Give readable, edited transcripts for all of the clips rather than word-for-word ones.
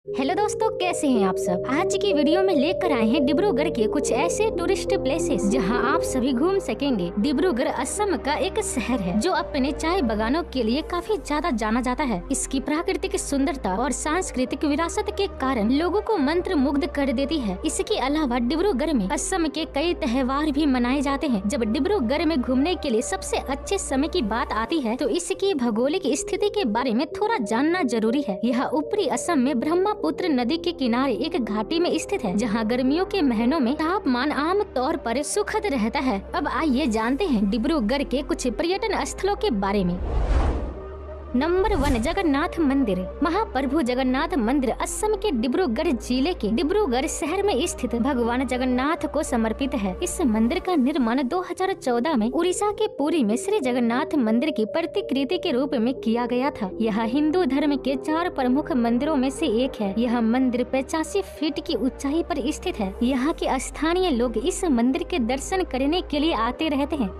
Hello दोस्तों, कैसे हैं आप सब। आज की वीडियो में लेकर आए हैं डिब्रूगढ़ के कुछ ऐसे टूरिस्ट प्लेसेस जहां आप सभी घूम सकेंगे। डिब्रूगढ़ असम का एक शहर है जो अपने चाय बागानों के लिए काफी ज्यादा जाना जाता है। इसकी प्राकृतिक सुंदरता और सांस्कृतिक विरासत के कारण लोगों को मंत्र मुग्ध कर देती है। इसके अलावा डिब्रूगढ़ में असम के कई त्योहार भी मनाए जाते हैं। जब डिब्रूगढ़ में घूमने के लिए सबसे अच्छे समय की बात आती है तो इसकी भौगोलिक स्थिति के बारे में थोड़ा जानना जरूरी है। यह ऊपरी असम में ब्रह्मपुत्र नदी के किनारे एक घाटी में स्थित है, जहां गर्मियों के महीनों में तापमान आम तौर पर सुखद रहता है। अब आइए जानते हैं डिब्रूगढ़ के कुछ पर्यटन स्थलों के बारे में। नंबर 1, जगन्नाथ मंदिर। महाप्रभु जगन्नाथ मंदिर असम के डिब्रूगढ़ जिले के डिब्रूगढ़ शहर में स्थित भगवान जगन्नाथ को समर्पित है। इस मंदिर का निर्माण 2014 में उड़ीसा के पुरी में श्री जगन्नाथ मंदिर की प्रतिकृति के रूप में किया गया था। यह हिंदू धर्म के 4 प्रमुख मंदिरों में से एक है। यह मंदिर 85 फीट की ऊंचाई पर स्थित है। यहाँ के स्थानीय लोग इस मंदिर के दर्शन करने के लिए आते रहते हैं।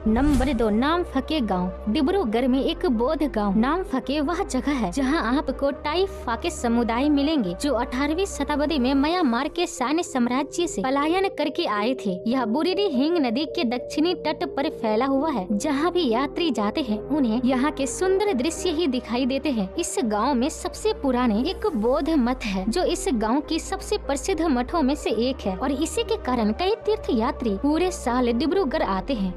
नंबर 2, नामफके गांव। डिब्रूगढ़ में एक बौद्ध गांव नामफके वह जगह है जहां आपको टाई फाके समुदाय मिलेंगे जो 18वीं शताब्दी में म्यांमार के सैन्य साम्राज्य से पलायन करके आए थे। यह बुरिडी हिंग नदी के दक्षिणी तट पर फैला हुआ है। जहां भी यात्री जाते हैं उन्हें यहाँ के सुंदर दृश्य ही दिखाई देते हैं। इस गाँव में सबसे पुराने एक बौद्ध मठ है जो इस गाँव की सबसे प्रसिद्ध मठों में से एक है और इसी के कारण कई तीर्थ यात्री पूरे साल डिब्रूगढ़ आते हैं।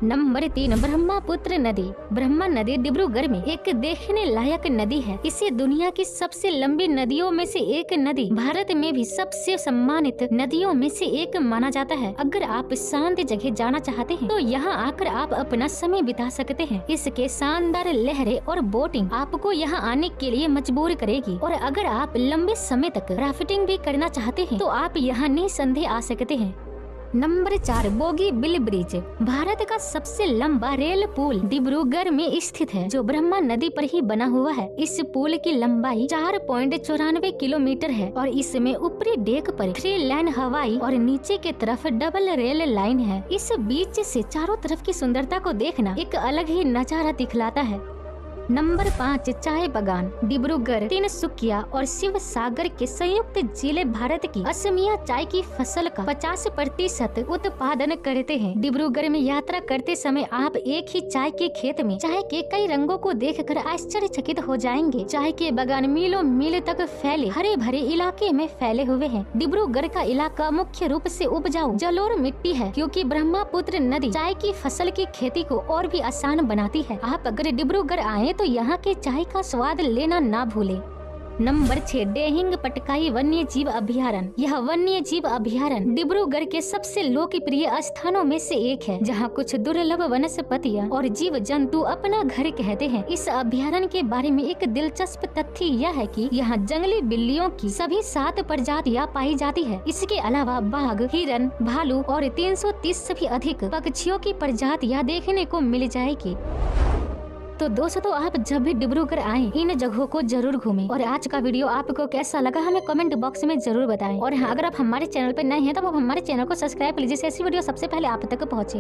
नंबर 3, ब्रह्मपुत्र नदी। ब्रह्मा नदी डिब्रूगढ़ में एक देखने लायक नदी है। इसे दुनिया की सबसे लंबी नदियों में से एक नदी, भारत में भी सबसे सम्मानित नदियों में से एक माना जाता है। अगर आप शांत जगह जाना चाहते हैं तो यहाँ आकर आप अपना समय बिता सकते हैं। इसके शानदार लहरें और बोटिंग आपको यहाँ आने के लिए मजबूर करेगी और अगर आप लंबे समय तक राफ्टिंग भी करना चाहते हैं तो आप यहाँ निसंदेह आ सकते हैं। Number 4, Bogibeel bridge. भारत का सबसे लंबा रेल पुल डिब्रूगढ़ में स्थित है जो ब्रह्मा नदी पर ही बना हुआ है। इस पुल की लंबाई 4.94 किलोमीटर है और इसमें ऊपरी डेक पर 3 लेन हवाई और नीचे के तरफ डबल रेल लाइन है। इस बीच से चारों तरफ की सुंदरता को देखना एक अलग ही नजारा दिखलाता है। नंबर 5, चाय बागान। डिब्रूगढ़, तिनसुकिया और शिव सागर के संयुक्त जिले भारत की असमिया चाय की फसल का 50% उत्पादन करते हैं। डिब्रूगढ़ में यात्रा करते समय आप एक ही चाय के खेत में चाय के कई रंगों को देखकर आश्चर्यचकित हो जाएंगे। चाय के बागान मीलों मील तक फैले हरे भरे इलाके में फैले हुए हैं। डिब्रूगढ़ का इलाका मुख्य रूप से उपजाऊ जलोढ़ मिट्टी है क्योंकि ब्रह्मपुत्र नदी चाय की फसल की खेती को और भी आसान बनाती है। आप अगर डिब्रूगढ़ आए तो यहाँ के चाय का स्वाद लेना ना भूलें। नंबर 6, डेहिंग पटकाई वन्य जीव अभयारण्य। यह वन्य जीव अभयारण्य डिब्रूगढ़ के सबसे लोकप्रिय स्थानों में से एक है जहाँ कुछ दुर्लभ वनस्पतियाँ और जीव जंतु अपना घर कहते हैं। इस अभयारण्य के बारे में एक दिलचस्प तथ्य यह है कि यहाँ जंगली बिल्लियों की सभी 7 प्रजातियाँ पाई जाती है। इसके अलावा बाघ, हिरन, भालू और 330 से भी अधिक पक्षियों की प्रजातियाँ देखने को मिल जाएगी। तो दोस्तों, आप जब भी डिब्रूगढ़ आएं इन जगहों को जरूर घूमें। और आज का वीडियो आपको कैसा लगा हमें कमेंट बॉक्स में जरूर बताएं। और हाँ, अगर आप हमारे चैनल पर नए हैं तो आप हमारे चैनल को सब्सक्राइब कीजिए, ऐसी वीडियो सबसे पहले आप तक पहुँचे।